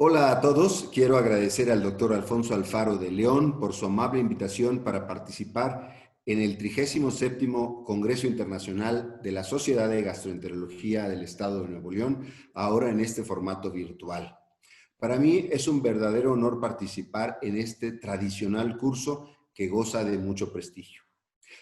Hola a todos, quiero agradecer al doctor Alfonso Alfaro de León por su amable invitación para participar en el 37º Congreso Internacional de la Sociedad de Gastroenterología del Estado de Nuevo León, ahora en este formato virtual. Para mí es un verdadero honor participar en este tradicional curso que goza de mucho prestigio.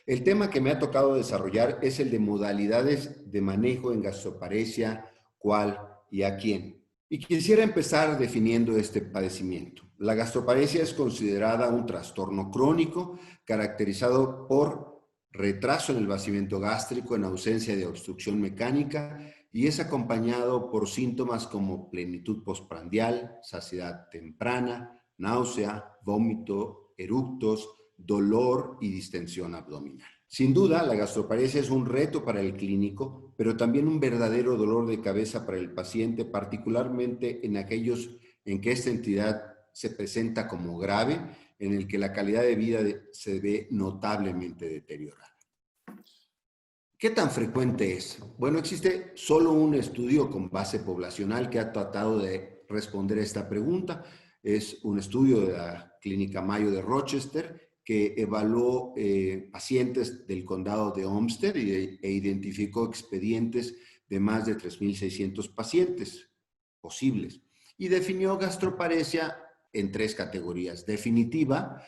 El tema que me ha tocado desarrollar es el de modalidades de manejo en gastroparesia, cuál y a quién. Y quisiera empezar definiendo este padecimiento. La gastroparesia es considerada un trastorno crónico caracterizado por retraso en el vaciamiento gástrico en ausencia de obstrucción mecánica y es acompañado por síntomas como plenitud postprandial, saciedad temprana, náusea, vómito, eructos, dolor y distensión abdominal. Sin duda, la gastroparesia es un reto para el clínico, pero también un verdadero dolor de cabeza para el paciente, particularmente en aquellos en que esta entidad se presenta como grave, en el que la calidad de vida se ve notablemente deteriorada. ¿Qué tan frecuente es? Bueno, existe solo un estudio con base poblacional que ha tratado de responder a esta pregunta. Es un estudio de la Clínica Mayo de Rochester que evaluó pacientes del condado de Olmsted e identificó expedientes de más de 3,600 pacientes posibles y definió gastroparesia en 3 categorías. Definitiva,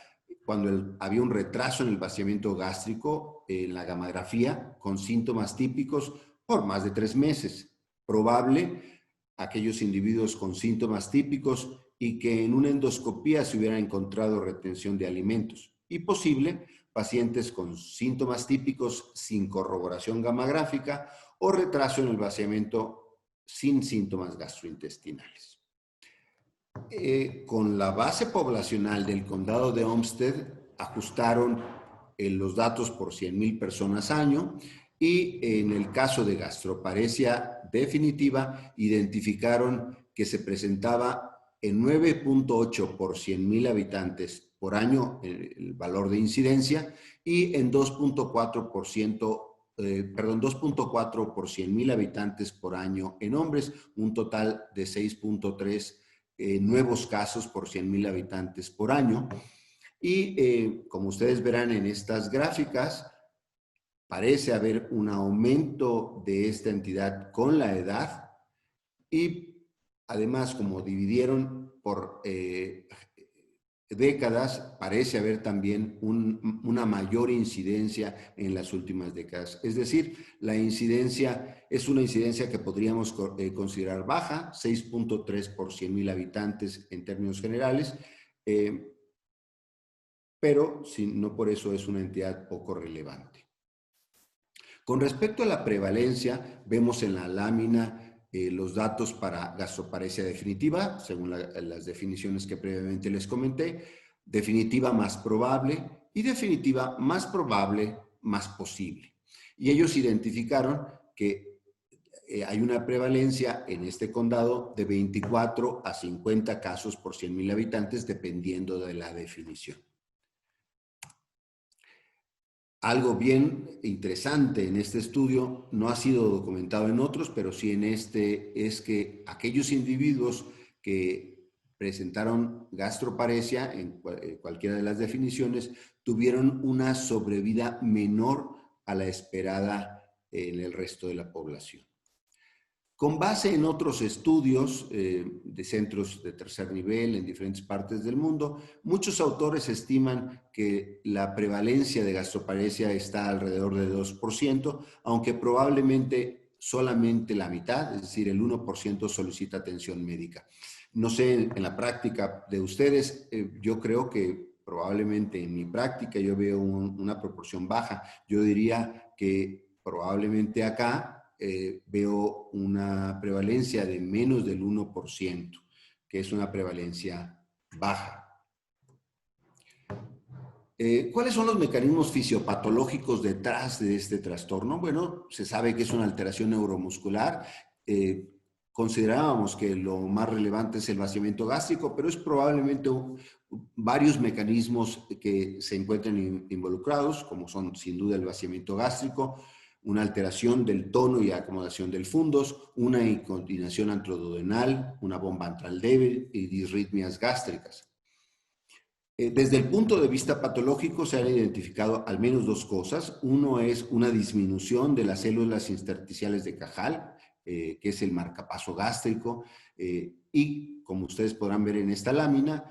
cuando había un retraso en el vaciamiento gástrico en la gamografía con síntomas típicos por más de 3 meses. Probable, aquellos individuos con síntomas típicos y que en una endoscopía se hubiera encontrado retención de alimentos. Y posible, pacientes con síntomas típicos sin corroboración gamográfica o retraso en el vaciamiento sin síntomas gastrointestinales. Con la base poblacional del condado de Olmsted ajustaron los datos por 100,000 personas año y en el caso de gastroparesia definitiva identificaron que se presentaba en 9.8 por 100,000 habitantes por año el valor de incidencia y en 2.4 por 100,000 habitantes por año en hombres, un total de 6.3 nuevos casos por 100,000 habitantes por año. Y como ustedes verán en estas gráficas, parece haber un aumento de esta entidad con la edad y además como dividieron por décadas, parece haber también una mayor incidencia en las últimas décadas. Es decir, la incidencia es una incidencia que podríamos considerar baja, 6.3 por 100,000 habitantes en términos generales, pero no por eso es una entidad poco relevante. Con respecto a la prevalencia, vemos en la lámina los datos para gastroparesia definitiva, según las definiciones que previamente les comenté, definitiva más probable y definitiva más probable más posible. Y ellos identificaron que hay una prevalencia en este condado de 24 a 50 casos por 100,000 habitantes, dependiendo de la definición. Algo bien interesante en este estudio, no ha sido documentado en otros, pero sí en este, es que aquellos individuos que presentaron gastroparesia en cualquiera de las definiciones tuvieron una sobrevida menor a la esperada en el resto de la población. Con base en otros estudios de centros de tercer nivel en diferentes partes del mundo, muchos autores estiman que la prevalencia de gastroparesia está alrededor de 2%, aunque probablemente solamente la mitad, es decir, el 1% solicita atención médica. No sé, en la práctica de ustedes, yo creo que probablemente en mi práctica yo veo una proporción baja. Yo diría que probablemente acá veo una prevalencia de menos del 1%, que es una prevalencia baja. ¿Cuáles son los mecanismos fisiopatológicos detrás de este trastorno? Bueno, se sabe que es una alteración neuromuscular. Considerábamos que lo más relevante es el vaciamiento gástrico, pero es probablemente varios mecanismos que se encuentran involucrados, como son sin duda el vaciamiento gástrico, una alteración del tono y acomodación del fundus, una incoordinación antroduodenal, una bomba antral débil y disritmias gástricas. Desde el punto de vista patológico se han identificado al menos dos cosas. Uno es una disminución de las células intersticiales de Cajal, que es el marcapaso gástrico, y como ustedes podrán ver en esta lámina,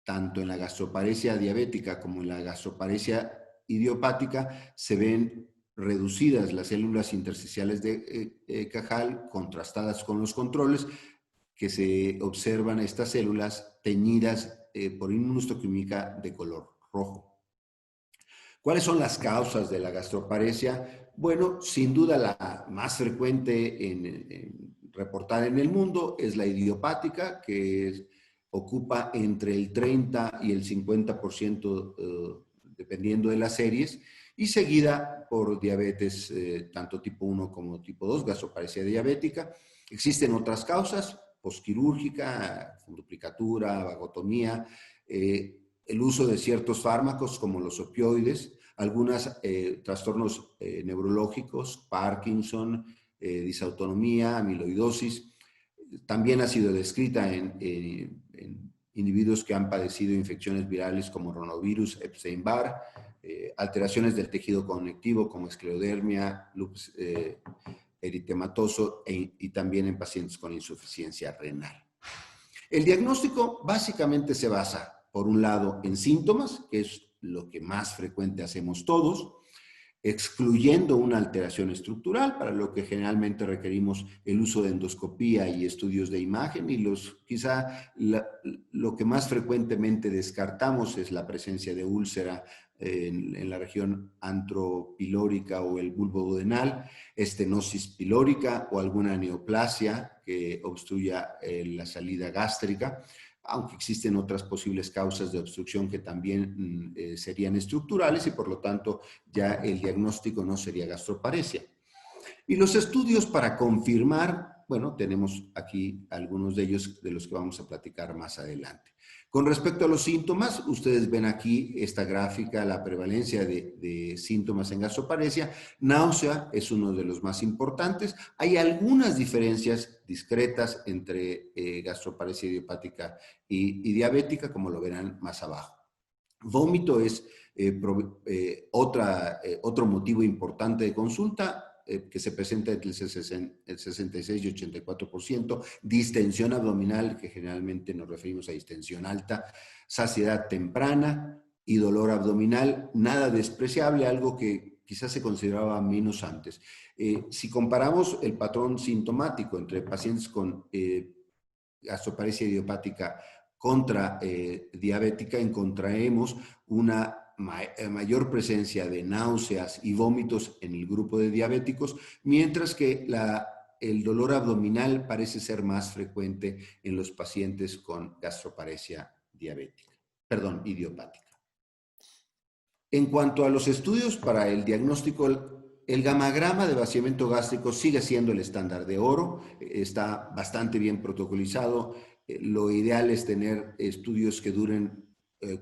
tanto en la gastroparesia diabética como en la gastroparesia idiopática se ven reducidas las células intersticiales de Cajal, contrastadas con los controles, que se observan estas células teñidas por inmunohistoquímica de color rojo. ¿Cuáles son las causas de la gastroparesia? Bueno, sin duda la más frecuente reportada en el mundo es la idiopática, que ocupa entre el 30 y el 50%, dependiendo de las series, y seguida por diabetes tanto tipo 1 como tipo 2, gastroparesia diabética. Existen otras causas, posquirúrgica, funduplicatura, vagotomía, el uso de ciertos fármacos como los opioides, algunos trastornos neurológicos, Parkinson, disautonomía, amiloidosis. También ha sido descrita en individuos que han padecido infecciones virales como rinovirus, Epstein-Barr, alteraciones del tejido conectivo como esclerodermia, lupus eritematoso y también en pacientes con insuficiencia renal. El diagnóstico básicamente se basa, por un lado, en síntomas, que es lo que más frecuente hacemos todos, excluyendo una alteración estructural, para lo que generalmente requerimos el uso de endoscopía y estudios de imagen, y quizá lo que más frecuentemente descartamos es la presencia de úlcera en la región antropilórica o el bulbo duodenal, estenosis pilórica o alguna neoplasia que obstruya la salida gástrica, aunque existen otras posibles causas de obstrucción que también serían estructurales y por lo tanto ya el diagnóstico no sería gastroparesia. Y los estudios para confirmar, bueno, tenemos aquí algunos de ellos de los que vamos a platicar más adelante. Con respecto a los síntomas, ustedes ven aquí esta gráfica, la prevalencia de síntomas en gastroparesia. Náusea es uno de los más importantes. Hay algunas diferencias discretas entre gastroparesia idiopática y diabética, como lo verán más abajo. Vómito es otro motivo importante de consulta, que se presenta entre el 66 y 84%, distensión abdominal, que generalmente nos referimos a distensión alta, saciedad temprana y dolor abdominal, nada despreciable, algo que quizás se consideraba menos antes. Si comparamos el patrón sintomático entre pacientes con gastroparesia idiopática contra diabética, encontraremos una mayor presencia de náuseas y vómitos en el grupo de diabéticos, mientras que el dolor abdominal parece ser más frecuente en los pacientes con gastroparesia idiopática. En cuanto a los estudios para el diagnóstico, el gamagrama de vaciamiento gástrico sigue siendo el estándar de oro, está bastante bien protocolizado. Lo ideal es tener estudios que duren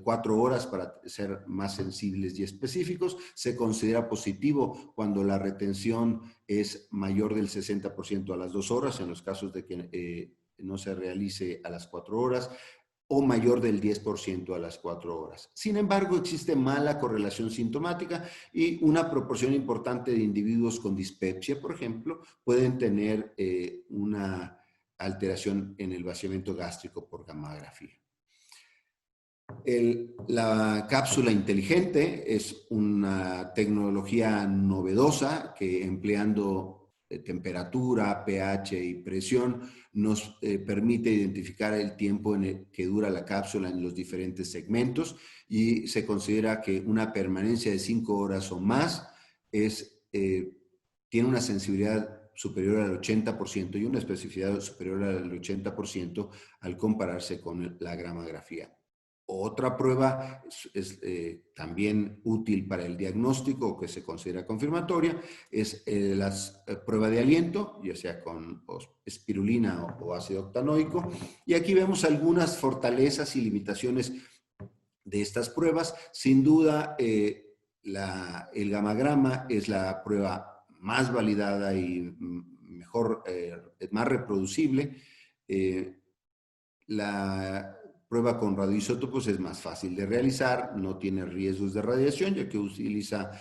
4 horas para ser más sensibles y específicos. Se considera positivo cuando la retención es mayor del 60% a las 2 horas, en los casos de que no se realice a las 4 horas, o mayor del 10% a las 4 horas. Sin embargo, existe mala correlación sintomática y una proporción importante de individuos con dispepsia, por ejemplo, pueden tener una alteración en el vaciamiento gástrico por gammagrafía. La cápsula inteligente es una tecnología novedosa que, empleando temperatura, pH y presión, nos permite identificar el tiempo en el que dura la cápsula en los diferentes segmentos, y se considera que una permanencia de 5 horas o más tiene una sensibilidad superior al 80% y una especificidad superior al 80% al compararse con la gramografía. Otra prueba es también útil para el diagnóstico, que se considera confirmatoria, es la prueba de aliento, ya sea con espirulina o ácido octanoico. Y aquí vemos algunas fortalezas y limitaciones de estas pruebas. Sin duda, el gamagrama es la prueba más validada y mejor, más reproducible. La prueba con radioisótopos es más fácil de realizar, no tiene riesgos de radiación, ya que utiliza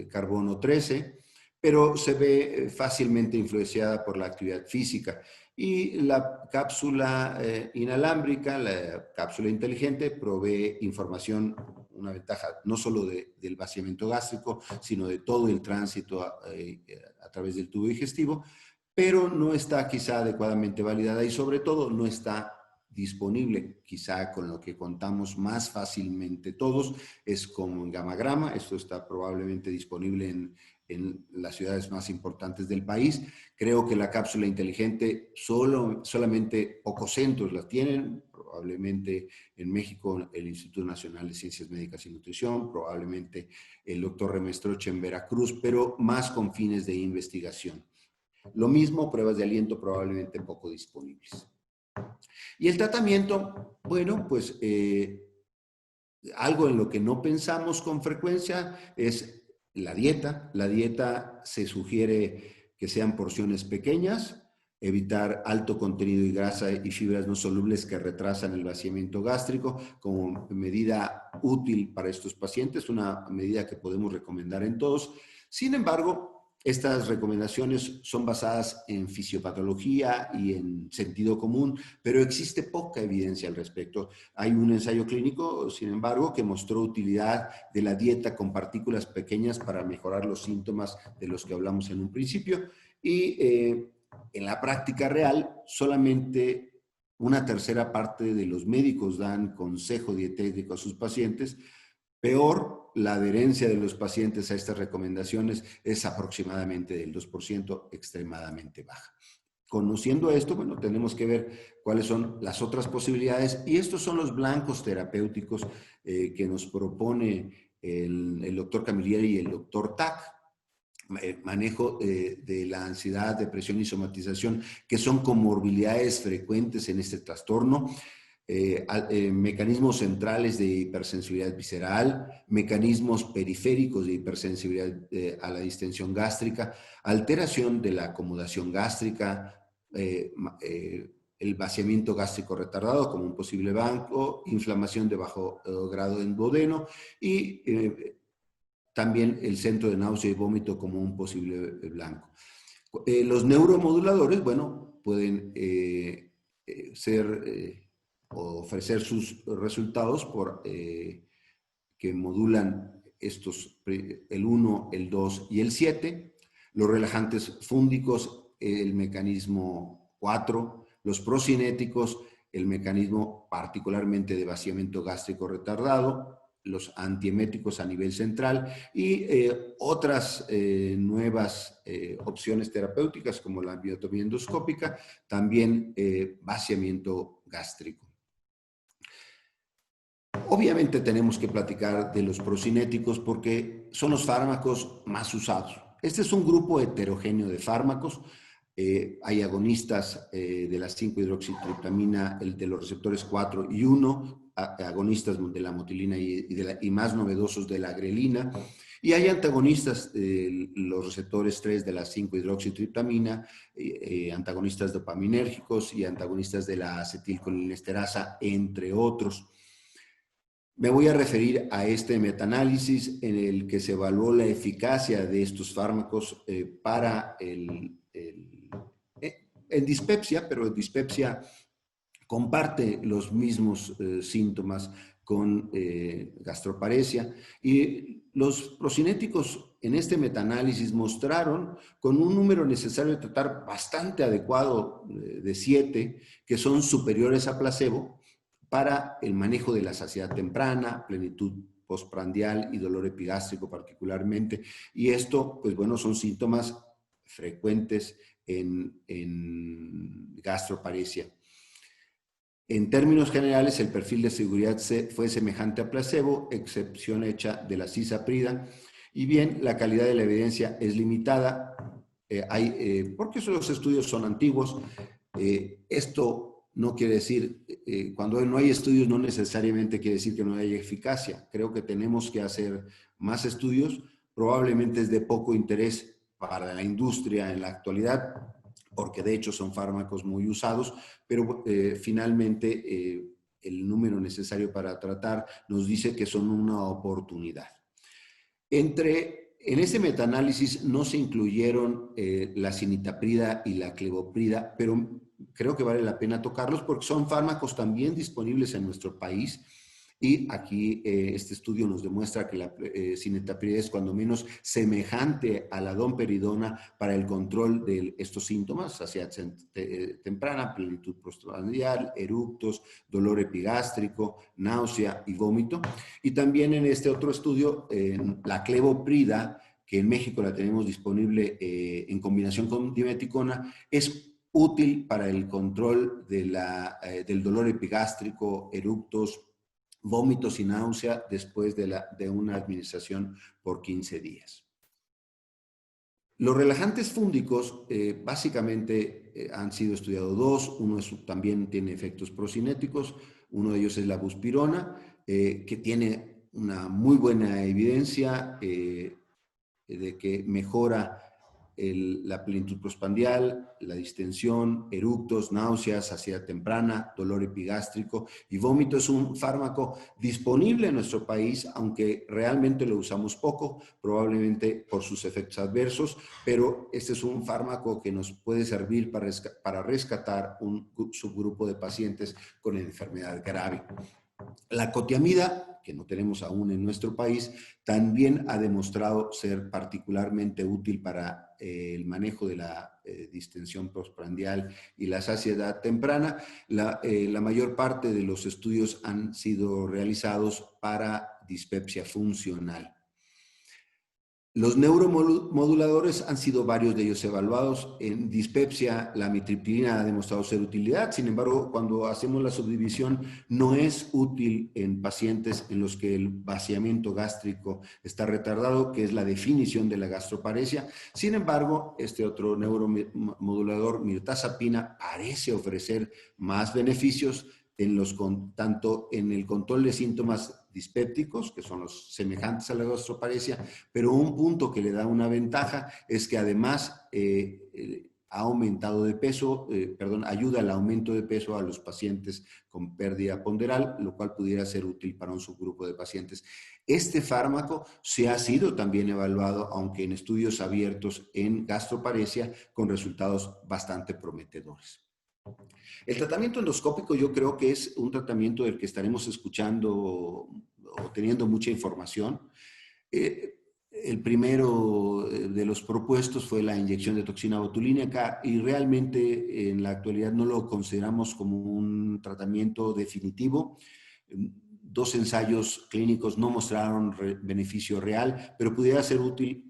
carbono 13, pero se ve fácilmente influenciada por la actividad física. Y la cápsula inalámbrica, la cápsula inteligente, provee información, una ventaja no solo del vaciamiento gástrico, sino de todo el tránsito a través del tubo digestivo, pero no está quizá adecuadamente validada y sobre todo no está disponible. Quizá con lo que contamos más fácilmente todos es con gamagrama. Esto está probablemente disponible en las ciudades más importantes del país. Creo que la cápsula inteligente solamente pocos centros la tienen, probablemente en México el Instituto Nacional de Ciencias Médicas y Nutrición, probablemente el doctor Remestroche en Veracruz, pero más con fines de investigación. Lo mismo, pruebas de aliento probablemente poco disponibles. Y el tratamiento, bueno, pues algo en lo que no pensamos con frecuencia es la dieta. La dieta se sugiere que sean porciones pequeñas, evitar alto contenido de grasa y fibras no solubles que retrasan el vaciamiento gástrico como medida útil para estos pacientes, una medida que podemos recomendar en todos. Sin embargo, estas recomendaciones son basadas en fisiopatología y en sentido común, pero existe poca evidencia al respecto. Hay un ensayo clínico, sin embargo, que mostró utilidad de la dieta con partículas pequeñas para mejorar los síntomas de los que hablamos en un principio. Y en la práctica real, solamente una tercera parte de los médicos dan consejo dietético a sus pacientes. Peor, la adherencia de los pacientes a estas recomendaciones es aproximadamente del 2%, extremadamente baja. Conociendo esto, bueno, tenemos que ver cuáles son las otras posibilidades y estos son los blancos terapéuticos que nos propone el doctor Camilleri y el doctor Tack. Manejo de la ansiedad, depresión y somatización, que son comorbilidades frecuentes en este trastorno. Mecanismos centrales de hipersensibilidad visceral, mecanismos periféricos de hipersensibilidad a la distensión gástrica, alteración de la acomodación gástrica, el vaciamiento gástrico retardado como un posible blanco, inflamación de bajo grado en duodeno y también el centro de náusea y vómito como un posible blanco. Los neuromoduladores, bueno, pueden ser o ofrecer sus resultados por que modulan estos, el 1, el 2 y el 7. Los relajantes fúndicos, el mecanismo 4. Los procinéticos, el mecanismo particularmente de vaciamiento gástrico retardado. Los antieméticos a nivel central y otras nuevas opciones terapéuticas como la biotomía endoscópica, también vaciamiento gástrico. Obviamente tenemos que platicar de los procinéticos porque son los fármacos más usados. Este es un grupo heterogéneo de fármacos. Hay agonistas de la 5-hidroxitriptamina, de los receptores 4 y 1, agonistas de la motilina y más novedosos de la grelina, y hay antagonistas de los receptores 3 de la 5-hidroxitriptamina, antagonistas dopaminérgicos y antagonistas de la acetilcolinesterasa, entre otros. Me voy a referir a este metaanálisis en el que se evaluó la eficacia de estos fármacos para en dispepsia, pero en dispepsia comparte los mismos síntomas con gastroparesia. Y los procinéticos en este metaanálisis mostraron con un número necesario de tratar bastante adecuado de 7, que son superiores a placebo, para el manejo de la saciedad temprana, plenitud postprandial y dolor epigástrico particularmente. Y esto, pues bueno, son síntomas frecuentes en gastroparesia. En términos generales, el perfil de seguridad fue semejante a placebo, excepción hecha de la cisaprida, y bien, la calidad de la evidencia es limitada, porque los estudios son antiguos. Esto no quiere decir, cuando no hay estudios no necesariamente quiere decir que no haya eficacia. Creo que tenemos que hacer más estudios. Probablemente es de poco interés para la industria en la actualidad, porque de hecho son fármacos muy usados, pero finalmente el número necesario para tratar nos dice que son una oportunidad. En ese metaanálisis no se incluyeron la cinitaprida y la clevoprida, pero creo que vale la pena tocarlos porque son fármacos también disponibles en nuestro país. Y aquí este estudio nos demuestra que la cinitaprida es cuando menos semejante a la domperidona para el control de estos síntomas, saciedad temprana, plenitud postprandial, eructos, dolor epigástrico, náusea y vómito. Y también en este otro estudio, la clevoprida, que en México la tenemos disponible en combinación con dimeticona, es útil para el control del dolor epigástrico, eructos, vómitos y náusea después de una administración por 15 días. Los relajantes fúngicos básicamente han sido estudiados dos. Uno también tiene efectos procinéticos. Uno de ellos es la buspirona, que tiene una muy buena evidencia de que mejora la plenitud postprandial, la distensión, eructos, náuseas, saciedad temprana, dolor epigástrico y vómito. Es un fármaco disponible en nuestro país, aunque realmente lo usamos poco, probablemente por sus efectos adversos, pero este es un fármaco que nos puede servir para rescatar un subgrupo de pacientes con enfermedad grave. La cotiamida, que no tenemos aún en nuestro país, también ha demostrado ser particularmente útil para el manejo de la distensión postprandial y la saciedad temprana. La mayor parte de los estudios han sido realizados para dispepsia funcional. Los neuromoduladores han sido varios de ellos evaluados. En dispepsia, la amitriptilina ha demostrado ser utilidad. Sin embargo, cuando hacemos la subdivisión, no es útil en pacientes en los que el vaciamiento gástrico está retardado, que es la definición de la gastroparesia. Sin embargo, este otro neuromodulador, mirtazapina, parece ofrecer más beneficios tanto en el control de síntomas dispépticos, que son los semejantes a la gastroparesia, pero un punto que le da una ventaja es que además ha aumentado de peso, ayuda al aumento de peso a los pacientes con pérdida ponderal, lo cual pudiera ser útil para un subgrupo de pacientes. Este fármaco se ha sido también evaluado, aunque en estudios abiertos en gastroparesia, con resultados bastante prometedores. El tratamiento endoscópico yo creo que es un tratamiento del que estaremos escuchando o teniendo mucha información. El primero de los propuestos fue la inyección de toxina botulínica y realmente en la actualidad no lo consideramos como un tratamiento definitivo. Dos ensayos clínicos no mostraron beneficio real, pero pudiera ser útil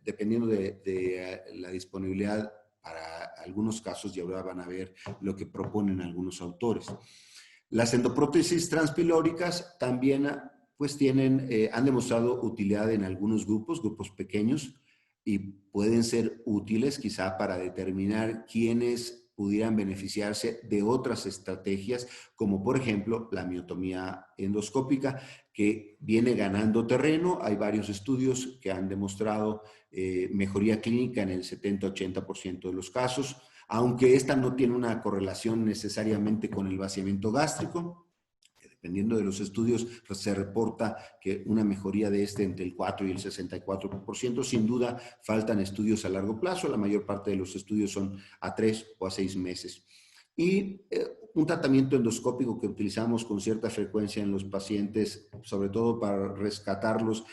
dependiendo de la disponibilidad para algunos casos, y ahora van a ver lo que proponen algunos autores. Las endoprótesis transpilóricas también pues han demostrado utilidad en algunos grupos pequeños, y pueden ser útiles quizá para determinar quiénes pudieran beneficiarse de otras estrategias, como por ejemplo la miotomía endoscópica, que viene ganando terreno. Hay varios estudios que han demostrado mejoría clínica en el 70-80% de los casos, aunque esta no tiene una correlación necesariamente con el vaciamiento gástrico. Dependiendo de los estudios, pues se reporta que una mejoría de entre el 4 y el 64%. Sin duda, faltan estudios a largo plazo. La mayor parte de los estudios son a 3 o a 6 meses. Y un tratamiento endoscópico que utilizamos con cierta frecuencia en los pacientes, sobre todo para rescatarlos,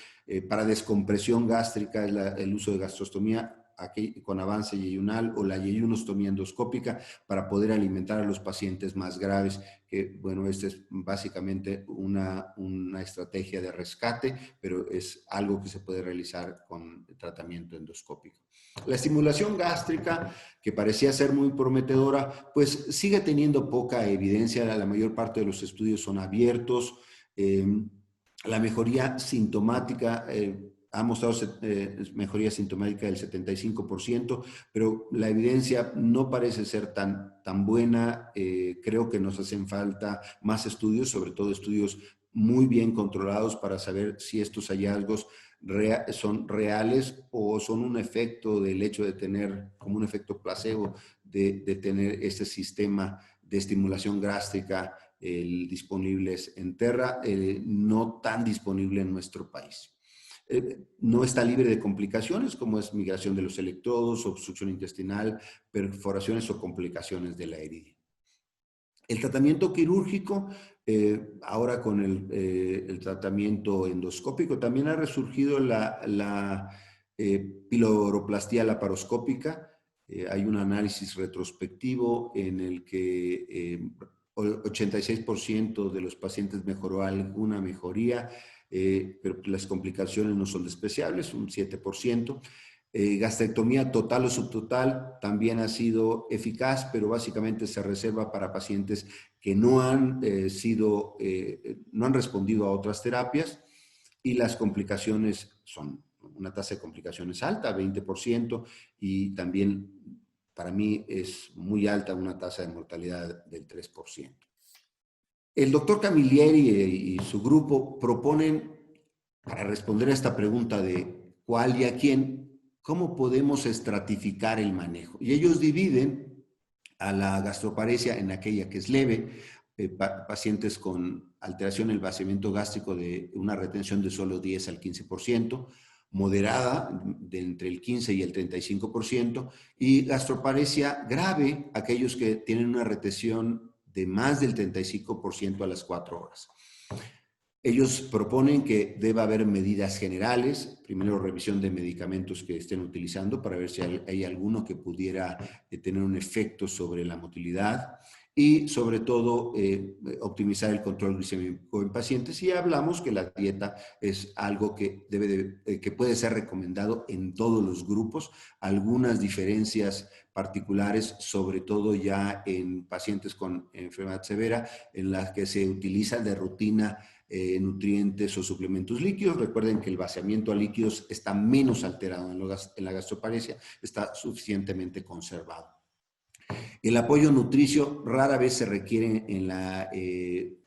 para descompresión gástrica, es el uso de gastrostomía aquí con avance yeyunal o la yeyunostomía endoscópica para poder alimentar a los pacientes más graves, que bueno, esta es básicamente una estrategia de rescate, pero es algo que se puede realizar con tratamiento endoscópico. La estimulación gástrica, que parecía ser muy prometedora, pues sigue teniendo poca evidencia. La mayor parte de los estudios son abiertos. La mejoría sintomática ha mostrado mejoría sintomática del 75%, pero la evidencia no parece ser tan buena. Creo que nos hacen falta más estudios, sobre todo estudios muy bien controlados para saber si estos hallazgos son reales o son un efecto del hecho de tener, como un efecto placebo, de tener este sistema de estimulación gástrica disponibles en Terra, no tan disponible en nuestro país. No está libre de complicaciones como es migración de los electrodos, obstrucción intestinal, perforaciones o complicaciones de la herida. El tratamiento quirúrgico, ahora con el tratamiento endoscópico, también ha resurgido la piloroplastia laparoscópica. Hay un análisis retrospectivo en el que 86% de los pacientes mejoró alguna mejoría, pero las complicaciones no son despreciables, un 7%. Gastrectomía total o subtotal también ha sido eficaz, pero básicamente se reserva para pacientes que no han respondido a otras terapias, y las complicaciones son una tasa de complicaciones alta, 20%, y también para mí es muy alta una tasa de mortalidad del 3%. El doctor Camilleri y su grupo proponen, para responder a esta pregunta de cuál y a quién, cómo podemos estratificar el manejo. Y ellos dividen a la gastroparesia en aquella que es leve, pacientes con alteración en el vaciamiento gástrico de una retención de solo 10 al 15%, moderada de entre el 15 y el 35%, y gastroparesia grave, aquellos que tienen una retención de más del 35% a las 4 horas. Ellos proponen que deba haber medidas generales, primero revisión de medicamentos que estén utilizando para ver si hay alguno que pudiera tener un efecto sobre la motilidad, y sobre todo optimizar el control glicémico en pacientes. Y hablamos que la dieta es algo que, que puede ser recomendado en todos los grupos, algunas diferencias particulares, sobre todo ya en pacientes con enfermedad severa, en las que se utilizan de rutina nutrientes o suplementos líquidos. Recuerden que el vaciamiento a líquidos está menos alterado en la gastroparesia, está suficientemente conservado. El apoyo nutricio rara vez se requiere en la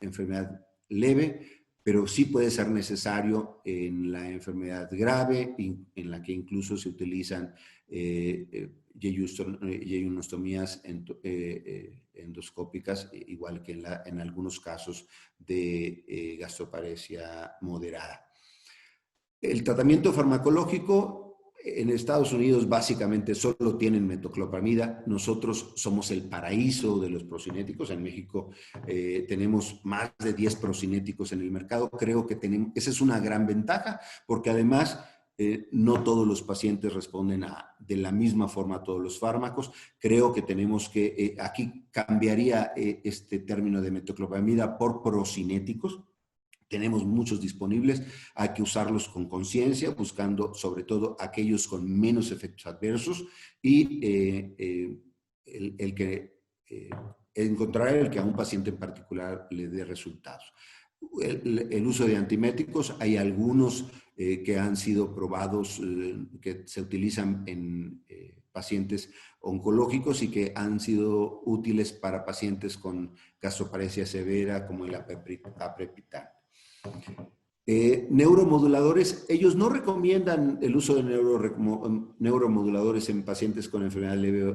enfermedad leve, pero sí puede ser necesario en la enfermedad grave, en la que incluso se utilizan yeyunostomías endoscópicas, igual que en algunos casos de gastroparesia moderada. El tratamiento farmacológico en Estados Unidos básicamente solo tienen metoclopramida. Nosotros somos el paraíso de los procinéticos. En México tenemos más de 10 procinéticos en el mercado. Creo que esa es una gran ventaja, porque además no todos los pacientes responden de la misma forma a todos los fármacos. Creo que tenemos que, aquí cambiaría este término de metoclopramida por procinéticos. Tenemos muchos disponibles, hay que usarlos con conciencia, buscando sobre todo aquellos con menos efectos adversos, y encontrar el que a un paciente en particular le dé resultados. El uso de antiméticos, hay algunos que han sido probados, que se utilizan en pacientes oncológicos y que han sido útiles para pacientes con gastroparesia severa, como el aprepitant. Neuromoduladores, ellos no recomiendan el uso de neuromoduladores en pacientes con enfermedad leve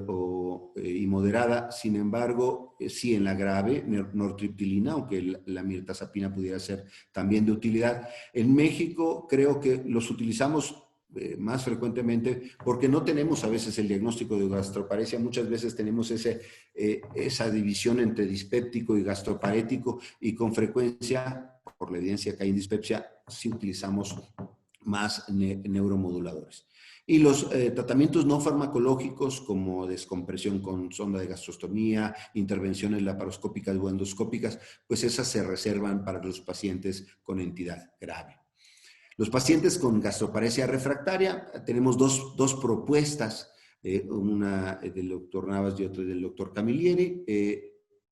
y moderada. Sin embargo, sí en la grave, nortriptilina, aunque la mirtazapina pudiera ser también de utilidad. En México creo que los utilizamos más frecuentemente porque no tenemos a veces el diagnóstico de gastroparesia. Muchas veces tenemos esa división entre dispéptico y gastroparético, y con frecuencia, por la evidencia que hay en dispepsia, sí utilizamos más neuromoduladores. Y los tratamientos no farmacológicos, como descompresión con sonda de gastrostomía, intervenciones laparoscópicas o endoscópicas, pues esas se reservan para los pacientes con entidad grave. Los pacientes con gastroparesia refractaria, tenemos dos propuestas, una del doctor Navas y otra del doctor Camilleri.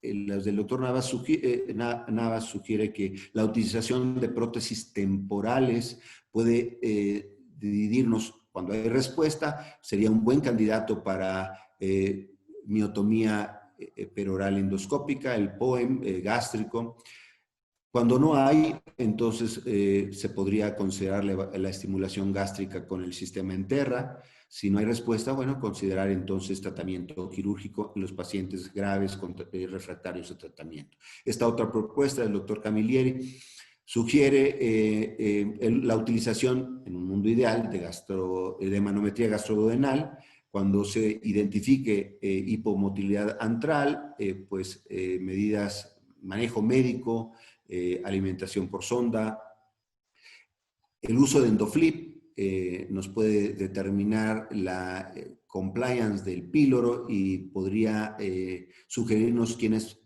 Las del doctor Navas sugiere que la utilización de prótesis temporales puede decidirnos cuando hay respuesta, sería un buen candidato para miotomía peroral endoscópica, el POEM gástrico. Cuando no hay, entonces se podría considerar la estimulación gástrica con el sistema Enterra. Si no hay respuesta, bueno, considerar entonces tratamiento quirúrgico en los pacientes graves refractarios a tratamiento. Esta otra propuesta del doctor Camilleri sugiere la utilización, en un mundo ideal, de manometría gastroduodenal. Cuando se identifique hipomotilidad antral, pues medidas, manejo médico, alimentación por sonda. El uso de EndoFlip nos puede determinar la compliance del píloro y podría sugerirnos quiénes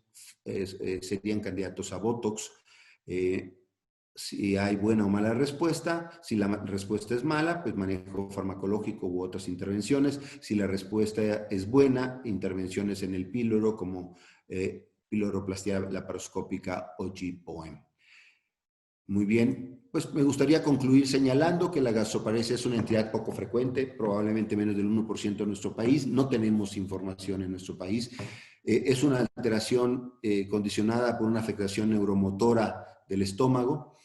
serían candidatos a Botox. Si hay buena o mala respuesta. Si la respuesta es mala, pues manejo farmacológico u otras intervenciones. Si la respuesta es buena, intervenciones en el píloro como piloroplastia laparoscópica o GPOEM. Muy bien, pues me gustaría concluir señalando que la gastroparesia es una entidad poco frecuente, probablemente menos del 1% en nuestro país. No tenemos información en nuestro país. Es una alteración condicionada por una afectación neuromotora del estómago.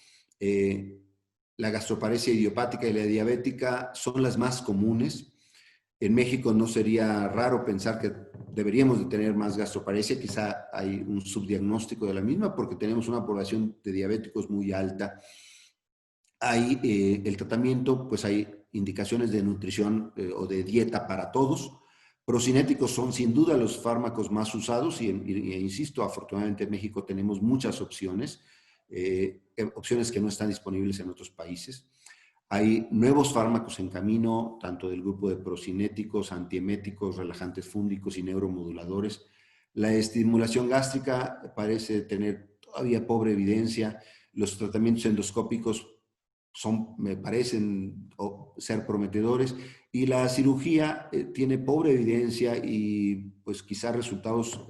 La gastroparesia idiopática y la diabética son las más comunes. En México no sería raro pensar que deberíamos de tener más gastroparesia, quizá hay un subdiagnóstico de la misma porque tenemos una población de diabéticos muy alta. Hay el tratamiento, pues hay indicaciones de nutrición o de dieta para todos. Procinéticos son sin duda los fármacos más usados y insisto, afortunadamente en México tenemos muchas opciones, opciones que no están disponibles en otros países. Hay nuevos fármacos en camino, tanto del grupo de procinéticos, antieméticos, relajantes fúngicos y neuromoduladores. La estimulación gástrica parece tener todavía pobre evidencia. Los tratamientos endoscópicos me parecen ser prometedores y la cirugía tiene pobre evidencia y pues quizá resultados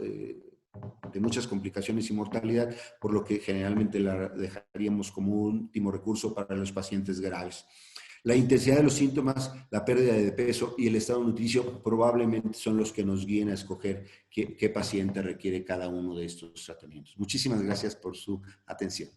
de muchas complicaciones y mortalidad, por lo que generalmente la dejaríamos como un último recurso para los pacientes graves. La intensidad de los síntomas, la pérdida de peso y el estado nutricio probablemente son los que nos guíen a escoger qué paciente requiere cada uno de estos tratamientos. Muchísimas gracias por su atención.